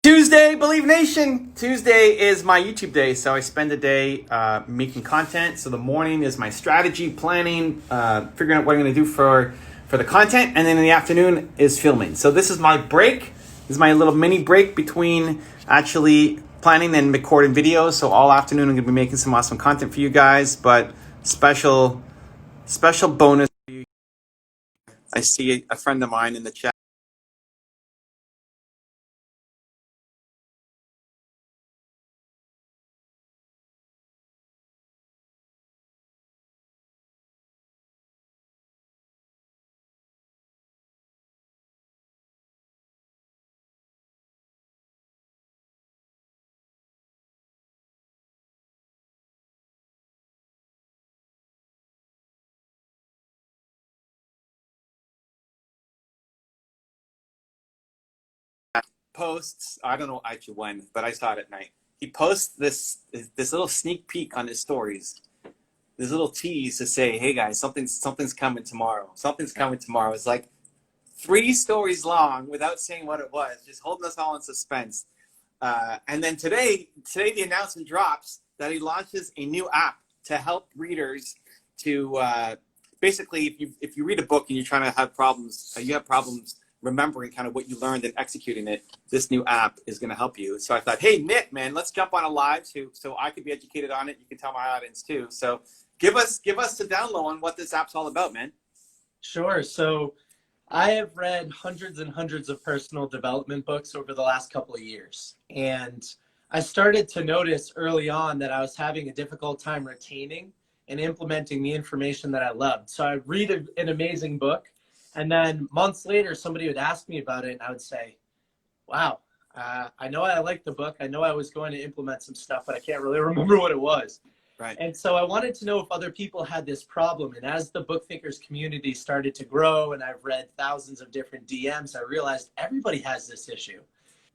Tuesday, Believe Nation. Tuesday is my YouTube day, so I spend the day making content. So the morning is my strategy, planning, figuring out what I'm going to do for the content, and then in the afternoon is filming. So this is my break. This is my little mini break between actually planning and recording videos. So all afternoon I'm going to be making some awesome content for you guys, but special bonus for you. I see a friend of mine in the chat. Posts, I don't know actually when, but I saw it at night. He posts this little sneak peek on his stories, this little tease to say, "Hey guys, something's coming tomorrow. Something's coming tomorrow." It's like 3 stories long without saying what it was, just holding us all in suspense. And then today the announcement drops that he launches a new app to help readers to basically, if you read a book and you're trying to have problems, you have problems remembering kind of what you learned and executing it, this new app is going to help you. So I thought, hey, Nick, man, let's jump on a live so I could be educated on it. You can tell my audience too. So give us the down low on what this app's all about, man. Sure. So I have read hundreds and hundreds of personal development books over the last couple of years. And I started to notice early on that I was having a difficult time retaining and implementing the information that I loved. So I'd read an amazing book, and then months later, somebody would ask me about it, and I would say, wow, I know I liked the book. I know I was going to implement some stuff, but I can't really remember what it was. Right. And so I wanted to know if other people had this problem. And as the Book Thinkers community started to grow, and I've read thousands of different DMs, I realized everybody has this issue.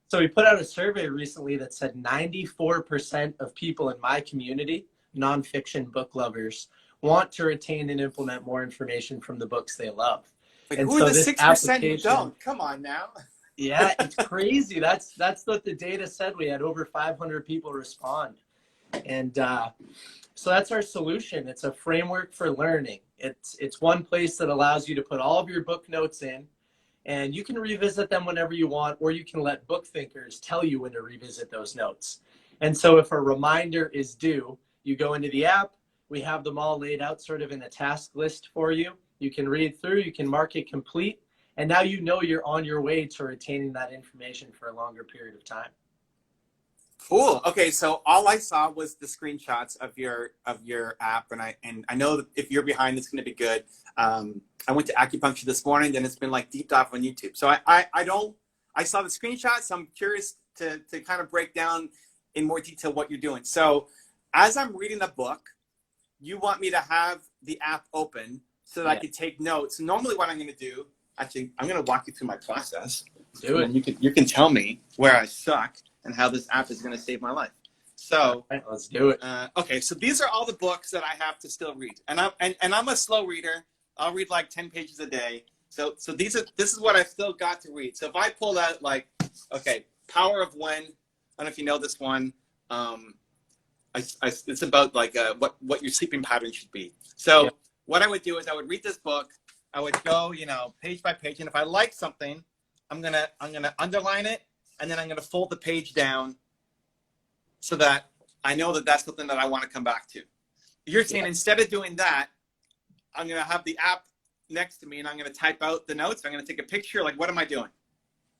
So we put out a survey recently that said 94% of people in my community, nonfiction book lovers, want to retain and implement more information from the books they love. Like, and who so are the this 6% who don't? Come on now. Yeah, it's crazy. That's what the data said. We had over 500 people respond. And so that's our solution. It's a framework for learning. It's one place that allows you to put all of your book notes in, and you can revisit them whenever you want, or you can let book thinkers tell you when to revisit those notes. And so if a reminder is due, you go into the app, we have them all laid out sort of in a task list for you. You can read through, you can mark it complete, and now you know you're on your way to retaining that information for a longer period of time. Cool. Okay, so all I saw was the screenshots of your app, and I know that if you're behind, it's going to be good. I went to acupuncture this morning, then it's been like deep dive on YouTube. So I saw the screenshots. I'm curious to kind of break down in more detail what you're doing. So as I'm reading the book, you want me to have the app open so that I can take notes. Normally, what I'm going to do, actually, I'm going to walk you through my process. Do it. And you can tell me where I suck and how this app is going to save my life. So all right, let's do it. Okay, so these are all the books that I have to still read, and I'm a slow reader. I'll read like 10 pages a day. So this is what I've still got to read. So if I pulled out like, okay, Power of When. I don't know if you know this one. It's about like what your sleeping pattern should be. So what I would do is I would read this book. I would go, page by page, and if I like something, I'm gonna underline it, and then I'm gonna fold the page down so that I know that that's something that I want to come back to. You're saying instead of doing that, I'm gonna have the app next to me, and I'm gonna type out the notes. I'm gonna take a picture. Like, what am I doing?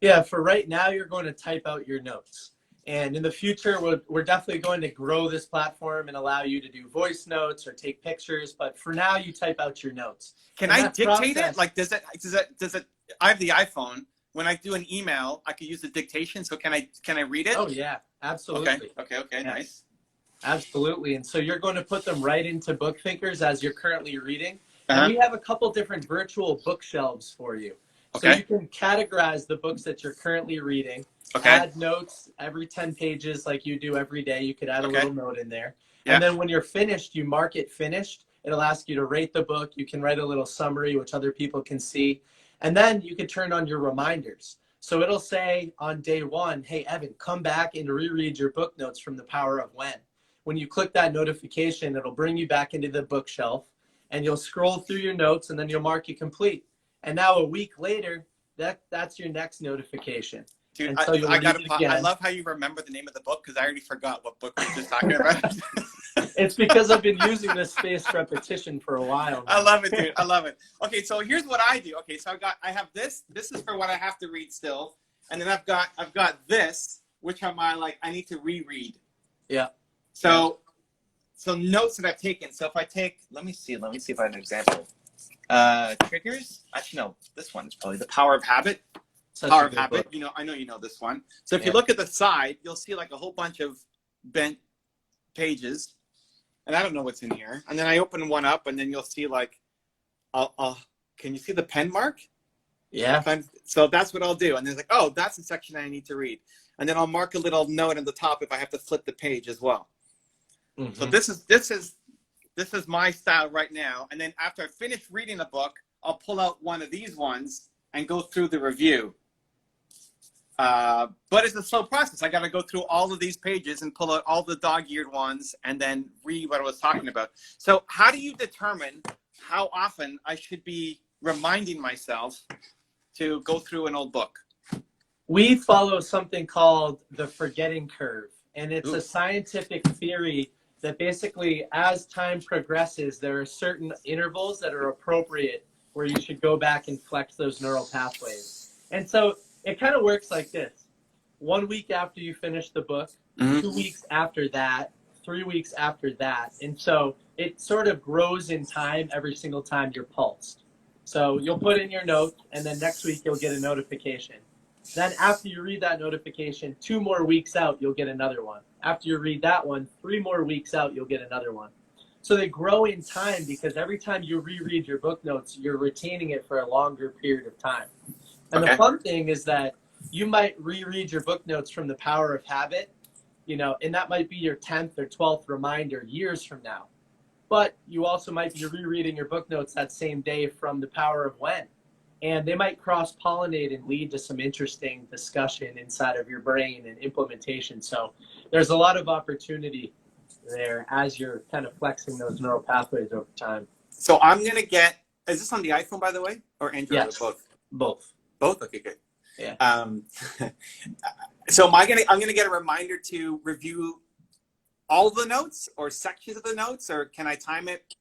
Yeah, for right now, you're going to type out your notes. And in the future, we're definitely going to grow this platform and allow you to do voice notes or take pictures. But for now, you type out your notes. Can I dictate it? Like, does it? I have the iPhone. When I do an email, I could use the dictation. So can I read it? Oh yeah, absolutely. Okay, yeah. Nice. Absolutely. And so you're going to put them right into Book Thinkers as you're currently reading. And we have a couple different virtual bookshelves for you. So you can categorize the books that you're currently reading. Add notes every 10 pages like you do every day. You could add a little note in there. And then when you're finished, you mark it finished. It'll ask you to rate the book. You can write a little summary, which other people can see. And then you can turn on your reminders. So it'll say on day one, hey, Evan, come back and reread your book notes from The Power of When. When you click that notification, it'll bring you back into the bookshelf, and you'll scroll through your notes, and then you'll mark it complete. And now a week later, that's your next notification. Dude, and so I love how you remember the name of the book, because I already forgot what book we were just talking about. It's because I've been using this spaced repetition for a while now. I love it, dude. I love it. Okay, so here's what I do. Okay, so I have this. This is for what I have to read still, and then I've got this, which I need to reread. Yeah. So notes that I've taken. So if I take, let me see if I have an example. Triggers. Actually, no. This one is probably The Power of Habit. Power of Habit. Book. I know you know this one. So if you look at the side, you'll see like a whole bunch of bent pages, and I don't know what's in here. And then I open one up, and then you'll see like, can you see the pen mark? Yeah. So that's what I'll do. And there's like, oh, that's the section I need to read. And then I'll mark a little note at the top if I have to flip the page as well. Mm-hmm. So this is my style right now. And then after I finish reading the book, I'll pull out one of these ones and go through the review. But it's a slow process. I got to go through all of these pages and pull out all the dog-eared ones and then read what I was talking about. So how do you determine how often I should be reminding myself to go through an old book? We follow something called the forgetting curve. And it's a scientific theory that basically as time progresses, there are certain intervals that are appropriate where you should go back and flex those neural pathways. And so it kind of works like this. 1 week after you finish the book, 2 weeks after that, 3 weeks after that. And so it sort of grows in time every single time you're pulsed. So you'll put in your note, and then next week you'll get a notification. Then after you read that notification, 2 more weeks out, you'll get another one. After you read that one, 3 more weeks out, you'll get another one. So they grow in time because every time you reread your book notes, you're retaining it for a longer period of time. And the fun thing is that you might reread your book notes from The Power of Habit, and that might be your 10th or 12th reminder years from now. But you also might be rereading your book notes that same day from The Power of When. And they might cross-pollinate and lead to some interesting discussion inside of your brain and implementation. So there's a lot of opportunity there as you're kind of flexing those neural pathways over time. So I'm going to get, is this on the iPhone, by the way, or Android? Yes. Or both? Both. Both? Okay, good. Yeah. So I'm going to get a reminder to review all the notes or sections of the notes, or can I time it?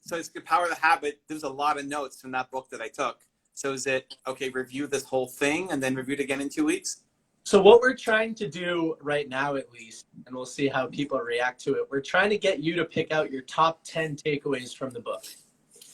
So it's The Power of the Habit. There's a lot of notes from that book that I took. So is it, okay, review this whole thing and then review it again in 2 weeks? So what we're trying to do right now, at least, and we'll see how people react to it, we're trying to get you to pick out your top 10 takeaways from the book.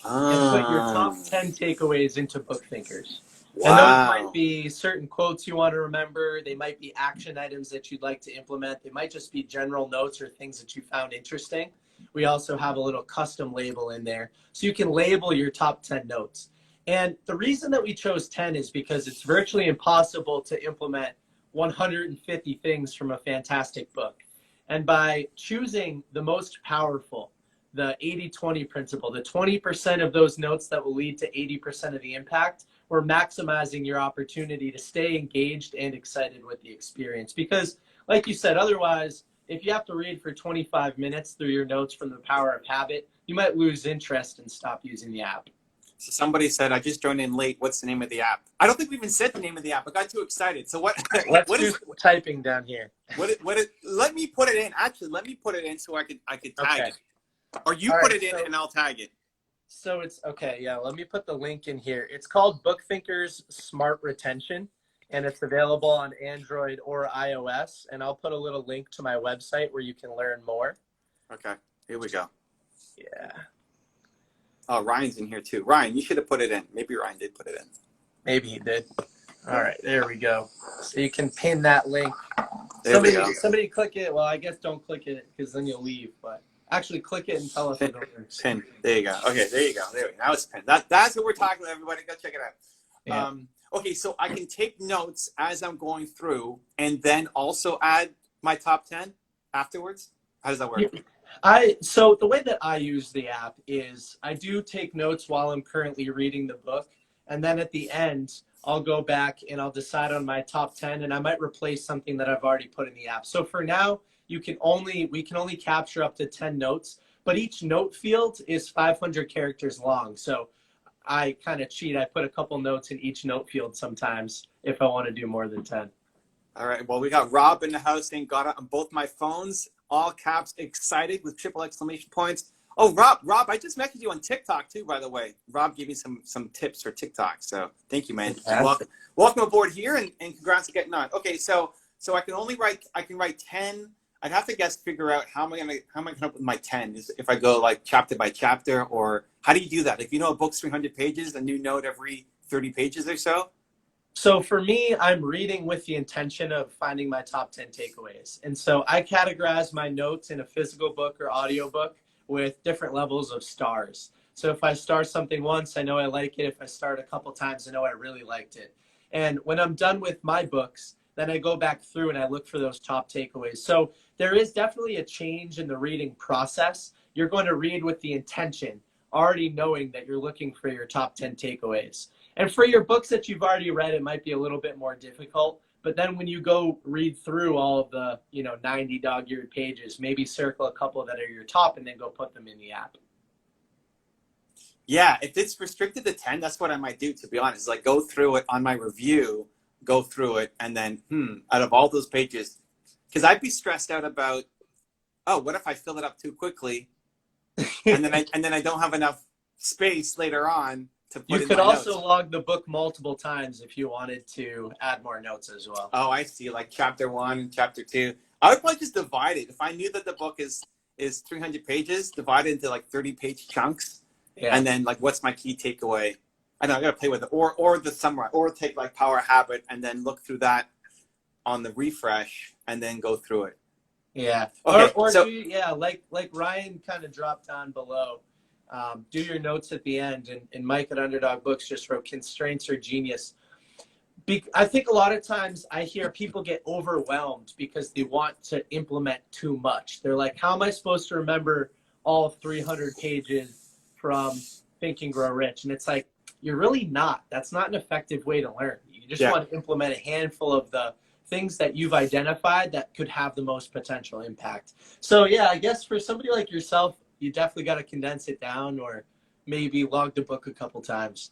And put your top 10 takeaways into Book Thinkers. Wow. And those might be certain quotes you want to remember. They might be action items that you'd like to implement. They might just be general notes or things that you found interesting. We also have a little custom label in there. So you can label your top 10 notes. And the reason that we chose 10 is because it's virtually impossible to implement 150 things from a fantastic book. And by choosing the most powerful, the 80-20 principle, the 20% of those notes that will lead to 80% of the impact, we're maximizing your opportunity to stay engaged and excited with the experience. Because like you said, otherwise, if you have to read for 25 minutes through your notes from The Power of Habit, you might lose interest and stop using the app. So somebody said, I just joined in late. What's the name of the app? I don't think we even said the name of the app. I got too excited. So what? Let's do typing down here. Let me put it in. Actually, let me put it in so I could tag it. Or you put it in and I'll tag it. So it's okay. Yeah. Let me put the link in here. It's called Book Thinkers Smart Retention, and it's available on Android or iOS. And I'll put a little link to my website where you can learn more. Okay. Here we go. Yeah. Oh, Ryan's in here too. Ryan, you should have put it in. Maybe Ryan did put it in. Maybe he did. All right, there we go. So you can pin that link. Somebody click it. Well, I guess don't click it because then you'll leave. But actually click it and tell us it works. Pin. There you go. Okay, there you go. There we go. Now it's pinned. That's what we're talking about, everybody. Go check it out. Yeah. Okay, so I can take notes as I'm going through and then also add my top 10 afterwards? How does that work? So the way that I use the app is I do take notes while I'm currently reading the book. And then at the end, I'll go back and I'll decide on my top 10, and I might replace something that I've already put in the app. So for now, we can only capture up to 10 notes, but each note field is 500 characters long. So I kind of cheat. I put a couple notes in each note field sometimes if I want to do more than 10. All right. Well, we got Rob in the house saying got it on both my phones, all caps, excited with triple exclamation points. Oh, Rob, I just messaged you on TikTok too, by the way. Rob gave me some tips for TikTok, so thank you, man. Welcome aboard here, and congrats on getting on. Okay, so I can write 10. I'd have to figure out how am I gonna come up with my 10? If I go like chapter by chapter, or how do you do that? If you know a book's 300 pages, a new note every 30 pages or so. So for me, I'm reading with the intention of finding my top 10 takeaways. And so I categorize my notes in a physical book or audiobook with different levels of stars. So if I star something once, I know I like it. If I start a couple times, I know I really liked it. And when I'm done with my books, then I go back through and I look for those top takeaways. So there is definitely a change in the reading process. You're going to read with the intention, already knowing that you're looking for your top 10 takeaways. And for your books that you've already read, it might be a little bit more difficult. But then when you go read through all of the 90 dog-eared pages, maybe circle a couple that are your top and then go put them in the app. Yeah, if it's restricted to 10, that's what I might do, to be honest. Like go through it on my review, go through it, and then, out of all those pages, because I'd be stressed out about, oh, what if I fill it up too quickly, and then I don't have enough space later on to put in my notes. You could also log the book multiple times if you wanted to add more notes as well. Oh, I see, like chapter 1 and chapter 2. I would probably just divide it. If I knew that the book is 300 pages, divide it into like 30-page chunks, and then like what's my key takeaway? I know I gotta play with it, or the summary, or take like Power Habit and then look through that on the refresh and then go through it. Yeah. Okay, like Ryan kind of dropped down below. Do your notes at the end, and Mike at Underdog Books just wrote constraints are genius. I think a lot of times I hear people get overwhelmed because they want to implement too much. They're like, how am I supposed to remember all 300 pages from Think and Grow Rich? And it's like, you're really not. That's not an effective way to learn. You just want to implement a handful of the things that you've identified that could have the most potential impact. So yeah, I guess for somebody like yourself, you definitely got to condense it down, or maybe log the book a couple times.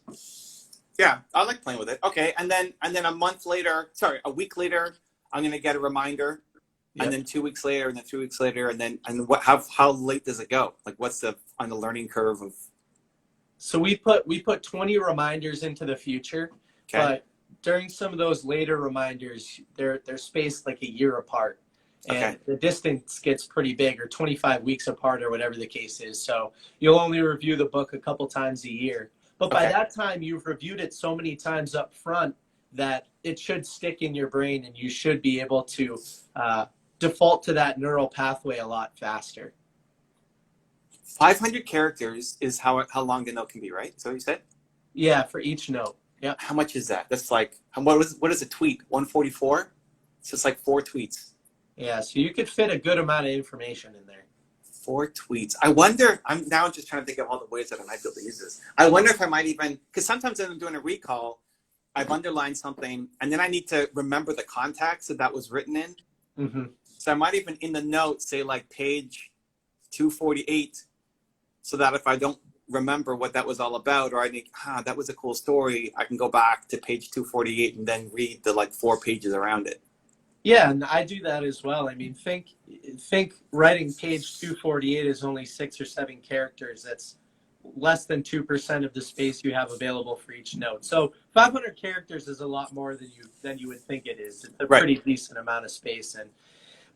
Yeah, I like playing with it. Okay, and then a week later, I'm gonna get a reminder, and then 2 weeks later, and then 3 weeks later, and how late does it go? Like, what's on the learning curve of? So we put 20 reminders into the future, but during some of those later reminders, they're spaced like a year apart. And the distance gets pretty big, or 25 weeks apart, or whatever the case is. So you'll only review the book a couple times a year. But by that time, you've reviewed it so many times up front that it should stick in your brain, and you should be able to default to that neural pathway a lot faster. 500 characters is how long the note can be, right? So you said? Yeah, for each note. Yeah. How much is that? That's like, what is a tweet? 144? So it's like 4 tweets. Yeah, so you could fit a good amount of information in there. 4 tweets. I wonder, I'm now just trying to think of all the ways that I might be able to use this. I wonder if I might even, because sometimes when I'm doing a recall, I've underlined something, and then I need to remember the context that was written in. Mm-hmm. So I might even in the note say like page 248, so that if I don't remember what that was all about, or I think, that was a cool story, I can go back to page 248 and then read the like 4 pages around it. Yeah, and I do that as well. I mean, think writing page 248 is only 6 or 7 characters. That's less than 2% of the space you have available for each note. So 500 characters is a lot more than you would think it is. It's a pretty decent amount of space.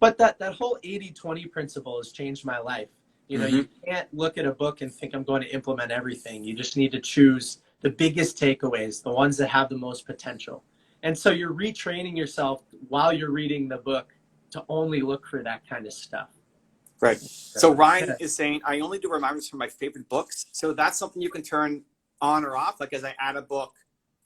But that whole 80-20 principle has changed my life. You can't look at a book and think I'm going to implement everything. You just need to choose the biggest takeaways, the ones that have the most potential. And so you're retraining yourself while you're reading the book to only look for that kind of stuff. Right. So Ryan is saying, I only do reminders for my favorite books. So that's something you can turn on or off. Like as I add a book,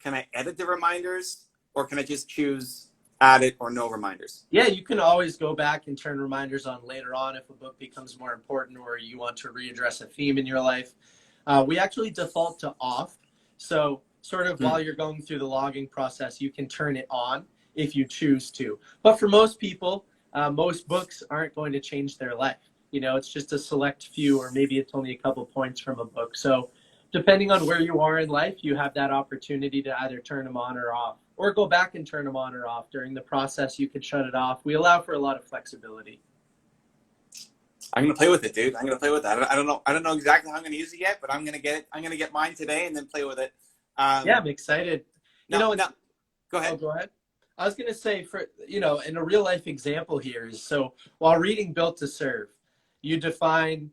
can I edit the reminders, or can I just choose add it or no reminders? Yeah, you can always go back and turn reminders on later on if a book becomes more important, or you want to readdress a theme in your life. We actually default to off. So sort of while you're going through the logging process, you can turn it on if you choose to. But for most people, most books aren't going to change their life. You know, it's just a select few, or maybe it's only a couple points from a book. So depending on where you are in life, you have that opportunity to either turn them on or off, or go back and turn them on or off. During the process, you could shut it off. We allow for a lot of flexibility. I'm gonna play with it, dude. I'm gonna play with that. I don't know. I don't know exactly how I'm gonna use it yet, but I'm gonna get it. I'm gonna get mine today and then play with it. Yeah, I'm excited. No, go ahead. Oh, go ahead. I was gonna say, for in a real life example here is, so while reading Built to Serve, you define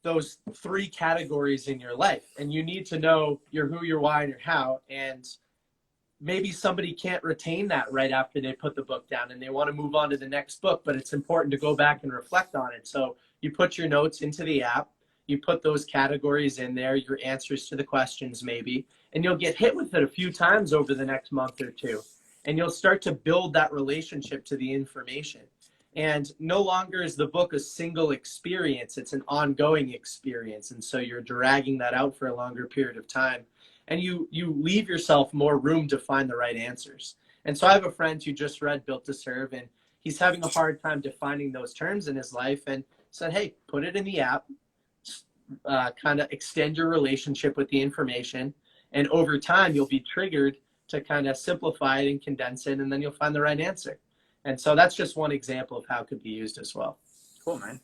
those 3 categories in your life, and you need to know your who, your why, and your how. And maybe somebody can't retain that right after they put the book down and they want to move on to the next book, but it's important to go back and reflect on it. So you put your notes into the app, you put those categories in there, your answers to the questions maybe, and you'll get hit with it a few times over the next month or two. And you'll start to build that relationship to the information. And no longer is the book a single experience, it's an ongoing experience. And so you're dragging that out for a longer period of time. And you leave yourself more room to find the right answers. And so I have a friend who just read Built to Serve, and he's having a hard time defining those terms in his life, and said, hey, put it in the app, kind of extend your relationship with the information. And over time, you'll be triggered to kind of simplify it and condense it, and then you'll find the right answer. And so that's just one example of how it could be used as well. Cool, man.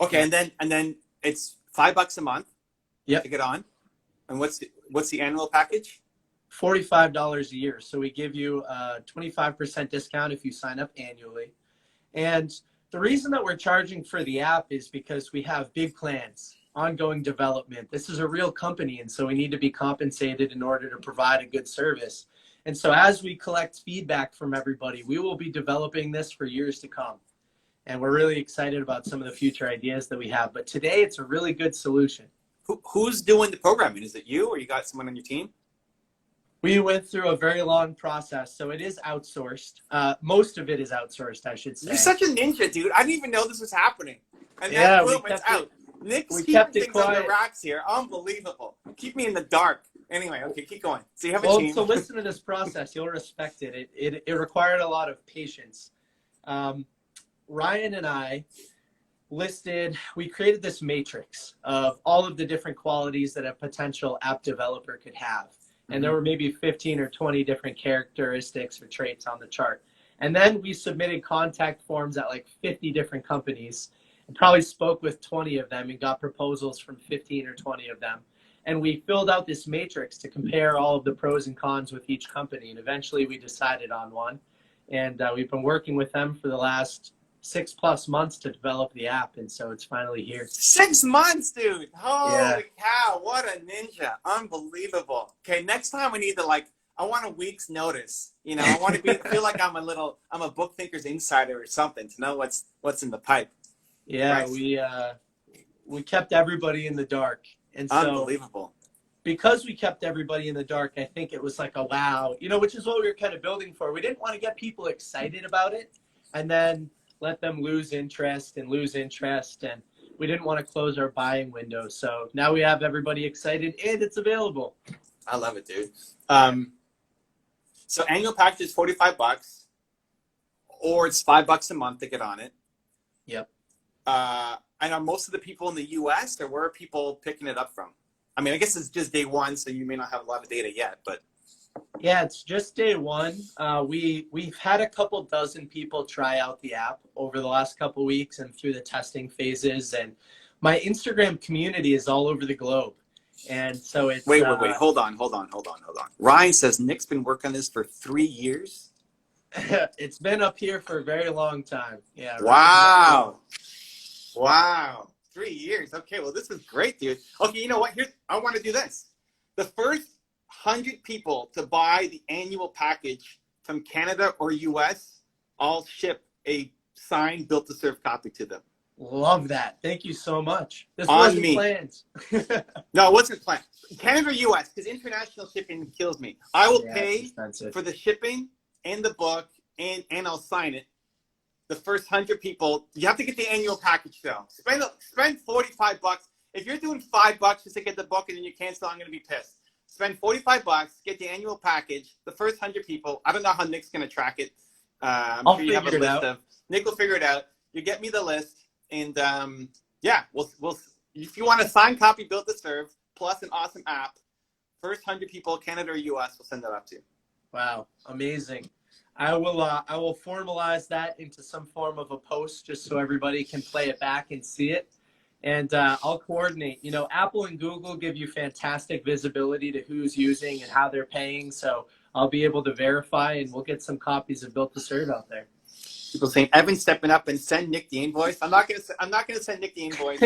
Okay, and then it's $5 a month to get on. And what's the annual package? $45 a year. So we give you a 25% discount if you sign up annually. And the reason that we're charging for the app is because we have big plans, ongoing development. This is a real company, and so we need to be compensated in order to provide a good service. And so as we collect feedback from everybody, we will be developing this for years to come. And we're really excited about some of the future ideas that we have. But today, it's a really good solution. Who's doing the programming? Is it you, or you got someone on your team? We went through a very long process, so it is outsourced. Most of it is outsourced, I should say. You're such a ninja, dude. I didn't even know this was happening. And yeah, boom, it's out. Nick's keeping things under wraps here. Unbelievable. Keep me in the dark. Anyway, okay, keep going. So you have a team. So listen to this process. You'll respect it. It required a lot of patience. Ryan and I we created this matrix of all of the different qualities that a potential app developer could have. And there were maybe 15 or 20 different characteristics or traits on the chart. And then we submitted contact forms at like 50 different companies, and probably spoke with 20 of them and got proposals from 15 or 20 of them. And we filled out this matrix to compare all of the pros and cons with each company. And eventually we decided on one. And we've been working with them for the last 6+ months to develop the app. And so it's finally here. 6 months, dude. Holy cow. What a ninja. Unbelievable. Okay, next time we need to, I want a week's notice. You know, I want to feel like I'm a book thinker's insider or something to know what's in the pipe. Yeah, right. We kept everybody in the dark. And so, unbelievable. Because we kept everybody in the dark, I think it was like a wow, which is what we were kind of building for. We didn't want to get people excited about it and then let them lose interest. And we didn't want to close our buying window. So now we have everybody excited and it's available. I love it, dude. So annual package is $45, or it's $5 a month to get on it. Yep. I know most of the people in the U.S., or where are people picking it up from? I mean, I guess it's just day one, so you may not have a lot of data yet, but. Yeah, it's just day one. We've had a couple dozen people try out the app over the last couple weeks and through the testing phases. And my Instagram community is all over the globe. And so it's... Wait. Hold on. Ryan says Nick's been working on this for 3 years? It's been up here for a very long time. Yeah. Wow. 3 years. Okay, well, this was great, dude. Okay, you know what? I want to do this. The first 100 people to buy the annual package from Canada or US, I'll ship a signed Built to Serve copy to them. Love that. Thank you so much. This on wasn't me. planned. No, it wasn't planned. Canada or US, because international shipping kills me. I will pay for the shipping and the book, and I'll sign it. The first 100 people, you have to get the annual package though. Spend $45. If you're doing $5 just to get the book and then you cancel, I'm going to be pissed. spend $45, get the annual package. The first 100 people. I don't know how Nick's going to track it. I'll sure you have a figure it list out. of. Nick will figure it out. You get me the list, and yeah, we'll. If you want a signed copy built to serve plus an awesome app, first 100 people, Canada or US, will send that up to you. Wow, amazing. I will formalize that into some form of a post just so everybody can play it back and see it. And I'll coordinate. You know, Apple and Google give you fantastic visibility to who's using and how they're paying. So I'll be able to verify, and we'll get some copies of Built to Serve out there. People saying Evan's stepping up and send Nick the invoice. I'm not gonna send Nick the invoice.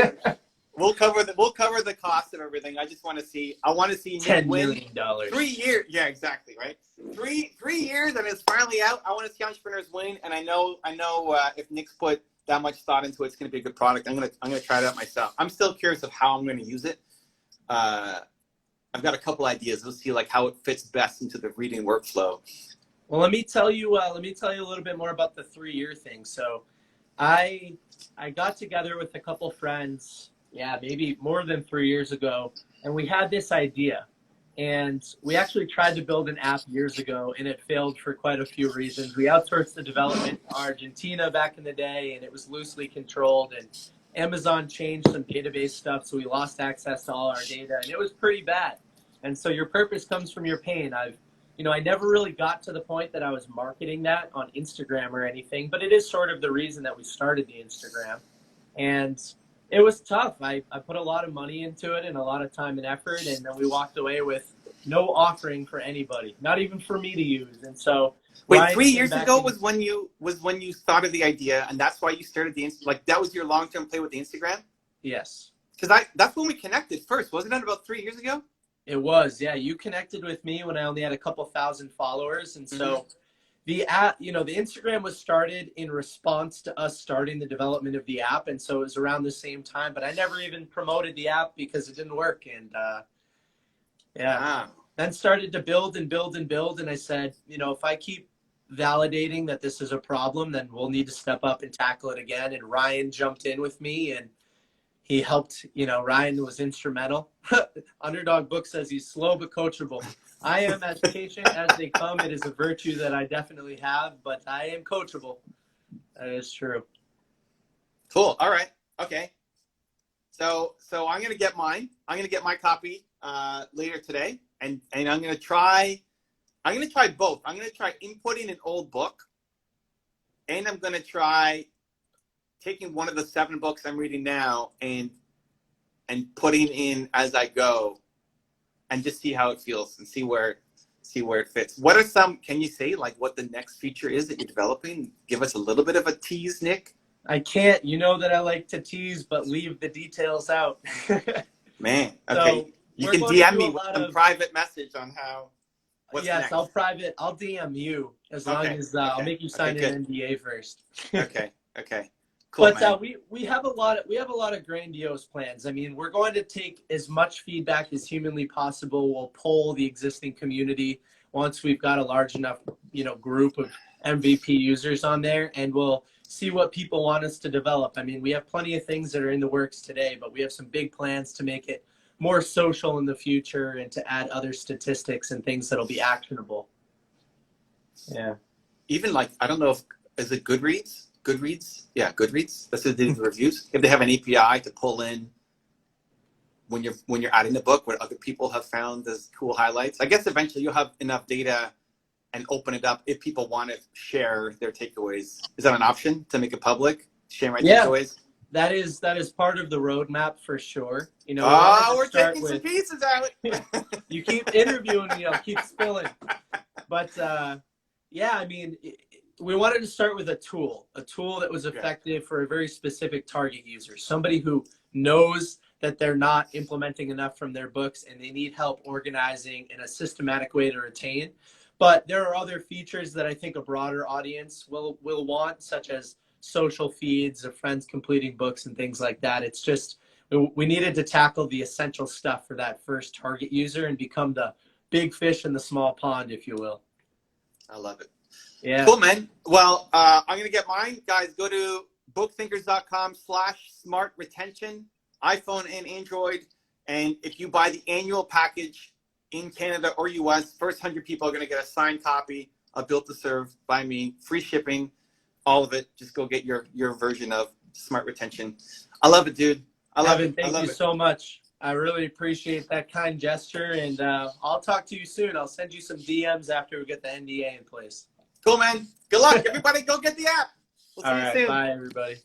We'll cover the cost of everything. I just want to see. I want to see Nick $10 win. million. 3 years. Yeah, exactly. Right. Three years, and it's finally out. I want to see entrepreneurs win, and I know. If Nick's put that much thought into it, it's going to be a good product. I'm gonna try it out myself. I'm still curious of how I'm going to use it. I've got a couple ideas. We'll see like how it fits best into the reading workflow. Well, let me tell you a little bit more about the 3-year thing. So I got together with a couple friends, maybe more than 3 years ago, and we had this idea. And we actually tried to build an app years ago, and it failed for quite a few reasons. We outsourced the development to Argentina back in the day, and it was loosely controlled, and Amazon changed some database stuff, so we lost access to all our data, and it was pretty bad. And so your purpose comes from your pain. I never really got to the point that I was marketing that on Instagram or anything, but it is sort of the reason that we started the Instagram. And it was tough. I put a lot of money into it and a lot of time and effort, and then we walked away with no offering for anybody, not even for me to use. And so wait, Ryan 3 years ago and, was when you started the idea, and that's why you started the like that was your long-term play with the Instagram? yes, Because that's when we connected first, wasn't that about 3 years ago? it was. Yeah, you connected with me when I only had a couple thousand followers, and so the app, the Instagram was started in response to us starting the development of the app, and so it was around the same time. But I never even promoted the app because it didn't work, and then started to build and build and build. And I said, if I keep validating that this is a problem, then we'll need to step up and tackle it again. And Ryan jumped in with me, and he helped. Ryan was instrumental. Underdog Book says he's slow but coachable. I am as patient as they come. It is a virtue that I definitely have, but I am coachable. That is true. Cool. All right. Okay. So I'm gonna get mine. I'm gonna get my copy later today, and I'm gonna try both. I'm gonna try inputting an old book, and I'm gonna try taking one of the 7 books I'm reading now and putting in as I go, and just see how it feels and see where it fits. What are some? Can you say like what the next feature is that you're developing? Give us a little bit of a tease, Nick. I can't. You know that I like to tease, but leave the details out. Man, okay. So you can DM me with some private message on how. What's next. I'll DM you as long as I'll make you sign an NDA first. Okay. Cool, but we have a lot of grandiose plans. I mean, we're going to take as much feedback as humanly possible. We'll poll the existing community once we've got a large enough, group of MVP users on there, and we'll see what people want us to develop. I mean, we have plenty of things that are in the works today, but we have some big plans to make it more social in the future and to add other statistics and things that'll be actionable. Yeah. Even like, I don't know is it Goodreads? Yeah, Goodreads. That's the reviews. If they have an API to pull in when you're adding the book, what other people have found as cool highlights. I guess eventually you'll have enough data and open it up if people want to share their takeaways. Is that an option to make it public? Share my takeaways? That is part of the roadmap for sure. We're taking some pieces out. You keep interviewing me, I'll keep spilling. But I mean, we wanted to start with a tool that was effective for a very specific target user, somebody who knows that they're not implementing enough from their books and they need help organizing in a systematic way to retain. But there are other features that I think a broader audience will want, such as social feeds of friends completing books and things like that. It's just, we needed to tackle the essential stuff for that first target user and become the big fish in the small pond, if you will. I love it. Yeah. Cool, man. Well, I'm going to get mine. Guys, go to bookthinkers.com/smart retention, iPhone and Android. And if you buy the annual package, in Canada or US. First 100 people are going to get a signed copy of Built to Serve by me. Free shipping, all of it. Just go get your version of Smart Retention. I love it, dude. I love Evan, it. I thank love you it. so much. I really appreciate that kind gesture, and I'll talk to you soon. I'll send you some DMs after we get the NDA in place. Cool, man. Good luck. Everybody go get the app. We'll see All you right. soon. Bye, everybody.